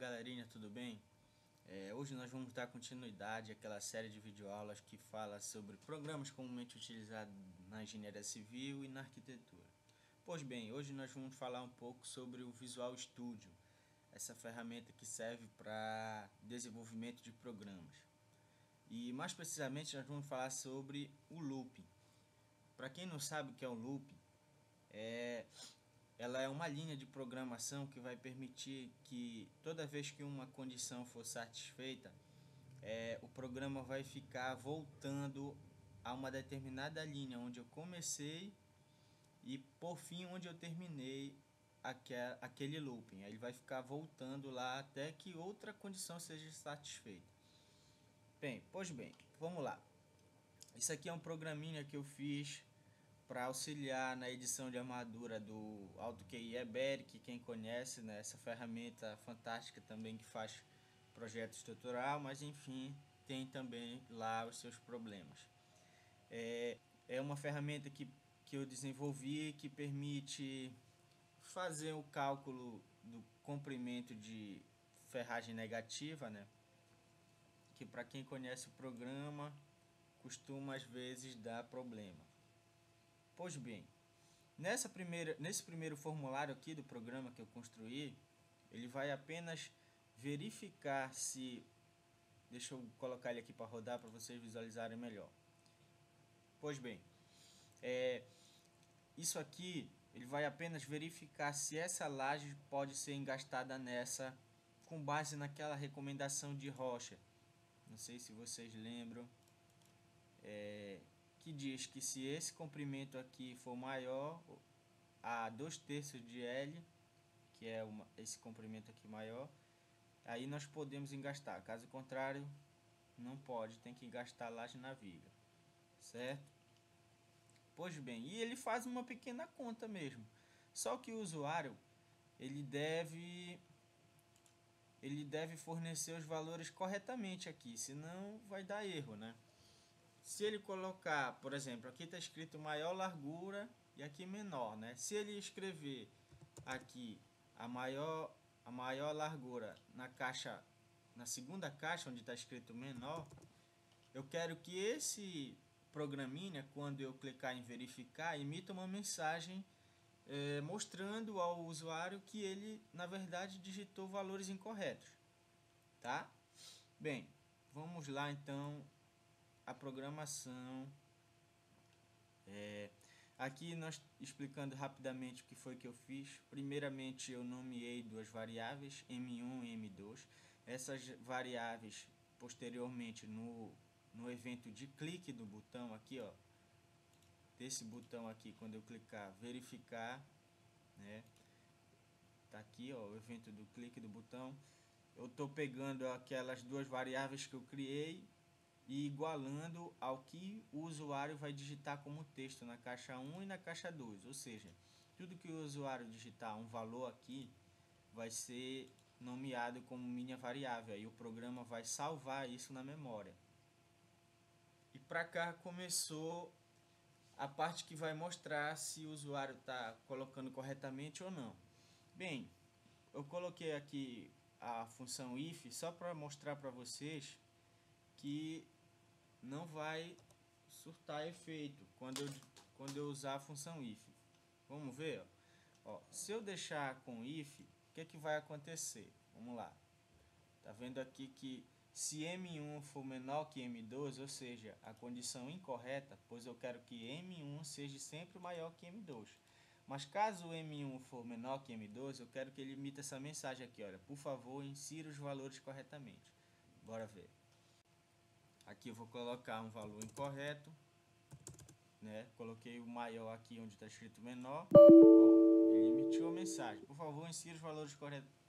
galerinha, tudo bem? Hoje nós vamos dar continuidade àquela série de videoaulas que fala sobre programas comumente utilizados na engenharia civil e na arquitetura. Pois bem, hoje nós vamos falar um pouco sobre o Visual Studio, essa ferramenta que serve para desenvolvimento de programas. E mais precisamente nós vamos falar sobre o looping. Para quem não sabe o que é o looping, ela é uma linha de programação que vai permitir que toda vez que uma condição for satisfeita, o programa vai ficar voltando a uma determinada linha onde eu comecei e por fim onde eu terminei aquele looping. Ele vai ficar voltando lá até que outra condição seja satisfeita. Pois bem, vamos lá. Isso aqui é um programinha que eu fiz para auxiliar na edição de armadura do AutoQI Eberic, quem conhece, né? Essa ferramenta fantástica também que faz projeto estrutural, mas enfim, tem também lá os seus problemas. É uma ferramenta que eu desenvolvi que permite fazer o cálculo do comprimento de ferragem negativa, né? Que para quem conhece o programa costuma às vezes dar problema. Pois bem, nesse primeiro formulário aqui do programa que eu construí, ele vai apenas verificar se... Deixa eu colocar ele aqui para rodar para vocês visualizarem melhor. Pois bem, isso aqui ele vai apenas verificar se essa laje pode ser engastada nessa, com base naquela recomendação de Rocha. Não sei se vocês lembram, que diz que se esse comprimento aqui for maior a 2/3 de L, que é esse comprimento aqui maior, aí nós podemos engastar. Caso contrário, não pode, tem que engastar a laje na viga, certo? Pois bem, e ele faz uma pequena conta mesmo. Só que o usuário ele deve fornecer os valores corretamente aqui, senão vai dar erro, né? Se ele colocar, por exemplo, aqui está escrito maior largura e aqui menor, né? Se ele escrever aqui a maior largura na segunda caixa onde está escrito menor, eu quero que esse programinha, quando eu clicar em verificar, emita uma mensagem mostrando ao usuário que ele na verdade digitou valores incorretos, tá? Bem, vamos lá então a programação. Aqui nós explicando rapidamente o que foi que eu fiz. Primeiramente eu nomeei duas variáveis, M1 e M2. Essas variáveis posteriormente no evento de clique do botão aqui, ó, desse botão aqui, quando eu clicar verificar, né, tá aqui, ó, o evento do clique do botão, eu tô pegando aquelas duas variáveis que eu criei e igualando ao que o usuário vai digitar como texto na caixa 1 e na caixa 2, ou seja, tudo que o usuário digitar um valor aqui vai ser nomeado como minha variável, aí o programa vai salvar isso na memória. E para cá começou a parte que vai mostrar se o usuário está colocando corretamente ou não. Bem, eu coloquei aqui a função if só para mostrar para vocês que não vai surtar efeito quando eu usar a função if. Vamos ver, ó, se eu deixar com if, o que vai acontecer? Vamos lá. Tá vendo aqui que se M1 for menor que M2, ou seja, a condição incorreta, pois eu quero que M1 seja sempre maior que M2. Mas caso M1 for menor que M2, eu quero que ele emita essa mensagem aqui, olha, por favor, insira os valores corretamente. Bora ver. Aqui eu vou colocar um valor incorreto, né? Coloquei o maior aqui onde está escrito menor. Ó, ele emitiu a mensagem, por favor, insira os valores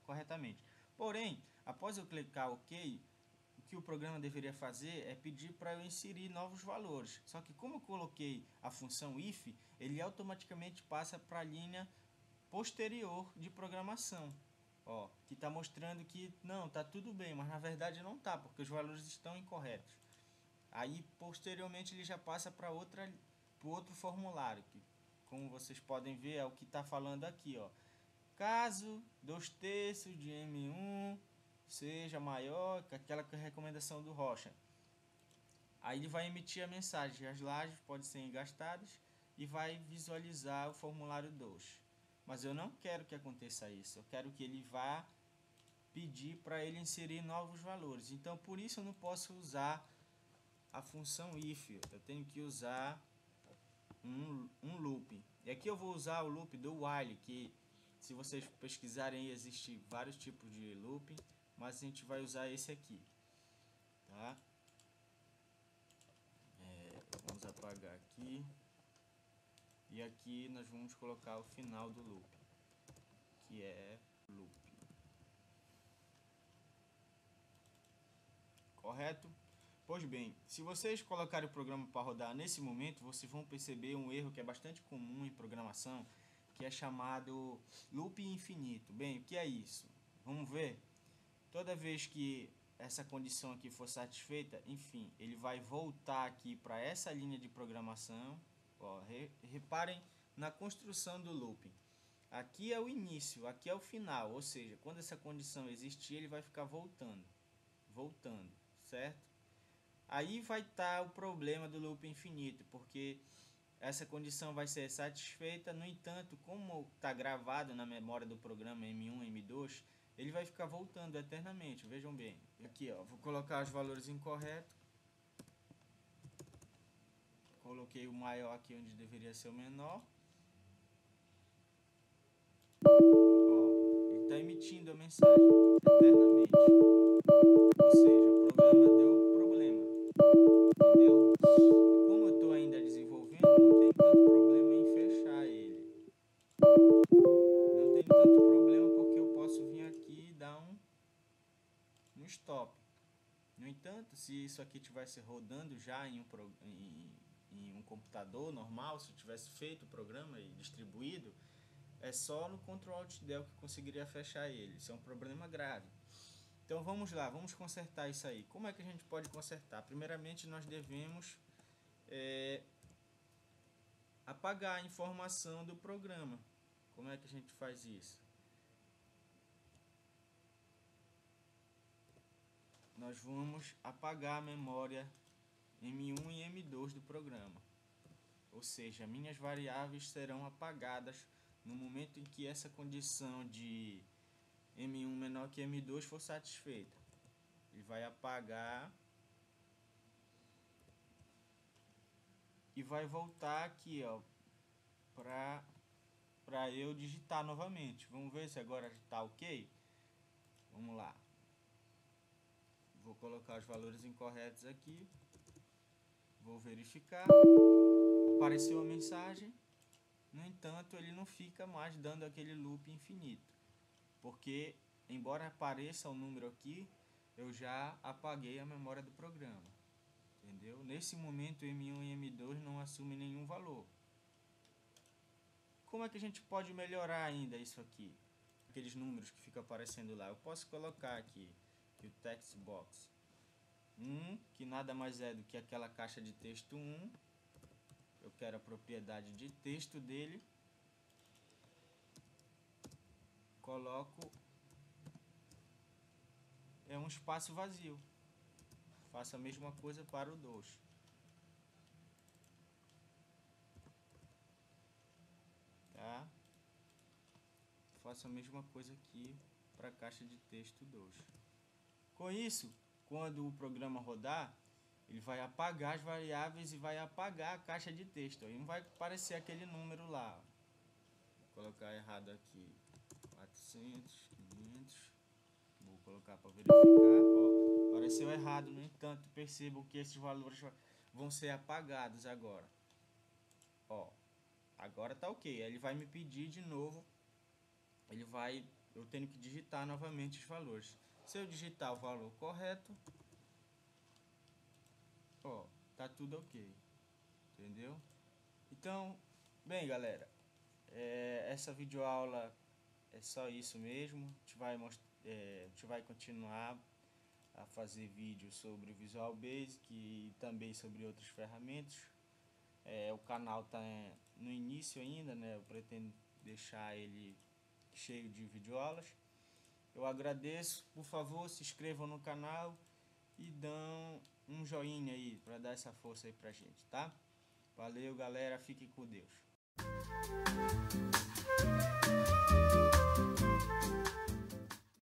corretamente. Porém, após eu clicar OK, o que o programa deveria fazer é pedir para eu inserir novos valores. Só que como eu coloquei a função if, ele automaticamente passa para a linha posterior de programação. Ó, que está mostrando que não, está tudo bem, mas na verdade não está, porque os valores estão incorretos. Aí posteriormente ele já passa para outro formulário, que como vocês podem ver é o que está falando aqui, ó. Caso 2/3 de M1 seja maior que aquela recomendação do Rocha. Aí ele vai emitir a mensagem, as lajes podem ser gastadas e vai visualizar o formulário 2. Mas eu não quero que aconteça isso, eu quero que ele vá pedir para ele inserir novos valores. Então, por isso eu não posso usar a função if, eu tenho que usar um loop. E aqui eu vou usar o loop do while, que se vocês pesquisarem existe vários tipos de loop, mas a gente vai usar esse aqui, tá? Vamos apagar aqui. E aqui nós vamos colocar o final do loop, que é loop. Correto? Pois bem, se vocês colocarem o programa para rodar nesse momento, vocês vão perceber um erro que é bastante comum em programação, que é chamado loop infinito. Bem, o que é isso? Vamos ver? Toda vez que essa condição aqui for satisfeita, enfim, ele vai voltar aqui para essa linha de programação. Ó, reparem na construção do looping. Aqui é o início, aqui é o final, ou seja, quando essa condição existir, ele vai ficar voltando, certo? Aí vai estar o problema do loop infinito, porque essa condição vai ser satisfeita, no entanto, como está gravado na memória do programa M1, M2, ele vai ficar voltando eternamente. Vejam bem, aqui ó, vou colocar os valores incorretos, coloquei o maior aqui onde deveria ser o menor. Ó, ele está emitindo a mensagem eternamente, ou seja, o programa deu problema, entendeu? Como eu estou ainda desenvolvendo, não tem tanto problema em fechar ele. Não tem tanto problema porque eu posso vir aqui e dar um stop. No entanto, se isso aqui estivesse rodando já em um computador normal, se eu tivesse feito o programa e distribuído, é só no Ctrl Alt Del que conseguiria fechar ele. Isso é um problema grave. Então vamos lá, vamos consertar isso aí. Como é que a gente pode consertar? Primeiramente nós devemos apagar a informação do programa. Como é que a gente faz isso? Nós vamos apagar a memória M1 e M2 do programa. Ou seja, minhas variáveis serão apagadas no momento em que essa condição de M1 menor que M2 for satisfeita. Ele vai apagar e vai voltar aqui, ó, para eu digitar novamente. Vamos ver se agora está ok? Vamos lá. Vou colocar os valores incorretos aqui. Vou verificar. Apareceu a mensagem. No entanto, ele não fica mais dando aquele loop infinito. Porque, embora apareça o número aqui, eu já apaguei a memória do programa. Entendeu? Nesse momento, M1 e M2 não assumem nenhum valor. Como é que a gente pode melhorar ainda isso aqui? Aqueles números que ficam aparecendo lá. Eu posso colocar aqui que o text box 1, que nada mais é do que aquela caixa de texto 1. Eu quero a propriedade de texto dele. Coloco um espaço vazio. Faço a mesma coisa para o 2. Tá? Faço a mesma coisa aqui para a caixa de texto 2. Com isso, quando o programa rodar, ele vai apagar as variáveis e vai apagar a caixa de texto. Aí não vai aparecer aquele número lá. Vou colocar errado aqui. 400, 500. Vou colocar para verificar. Ó, apareceu errado. No entanto, percebam que esses valores vão ser apagados agora. Ó, agora tá ok. Aí ele vai me pedir de novo. Eu tenho que digitar novamente os valores. Se eu digitar o valor correto, ó, tá tudo ok. Entendeu? Então, bem, galera, essa videoaula é só isso mesmo. A gente vai continuar a fazer vídeos sobre Visual Basic e também sobre outras ferramentas. O canal está no início ainda, né? Eu pretendo deixar ele cheio de videoaulas. Eu agradeço, por favor, se inscrevam no canal e dão um joinha aí para dar essa força aí pra gente, tá? Valeu, galera, fiquem com Deus.